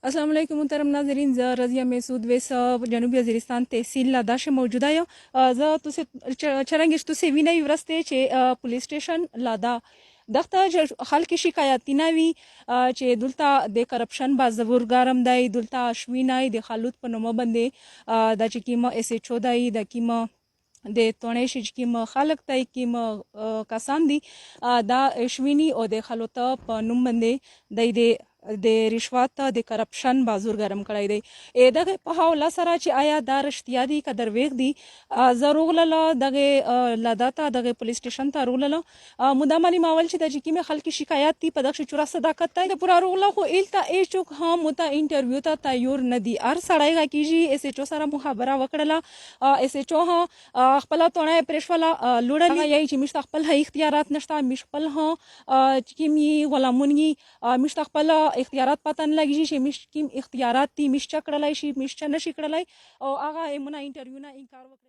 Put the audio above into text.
अस्सलाम वालेकुम मुहतरम नाजरीन ज़ रज़िया महसूद वेस जनूबी वज़ीरिस्तान तहसील लादा शे मौजूदा यो ज़ तुसे चरंगिश तुसे विनय व्रस्ते चे पुलिस स्टेशन लादा दख्ता خلک شکایتونه وي چې دلته د کرپشن با زور ګرم دی دلته اشوینای د خالود په نومه باندې د چې کیمه اس ایچ او دی د کیمه د تونې چې کیمه خلک دی کیمه کسان دي دا اشوینی او د خالوته په نوم باندې د رشوت د کرپشن بازور ګرم کړی دی دغه په حواله سره چې آیا دا رښتیا دي که دروغ دي زه روغلله دغه لادا ته دغه پولیس سټیشن ته روغلله مدا معلومول چې د چې کومې خلکي شکایت دي په دغه چوره صداقت دی د پوره روغله خو ایلته هیڅوک هم مته انټرویو ته تیار نه دي هر سړی غږیږي اس ایچ او سره مخابره وکړله اس ایچ او خپل تونه پرېښوله لوړلې یی چې مشت خپل اختیارات نشته مش خپل ها چې کومې غلامونی مشت خپل اختیارات پته نه لګیږي چې مش کوم اختیارات دي مش چکړلای شي مش نشي کړلای او هغه مونږه انټرویو نه انکار وکړ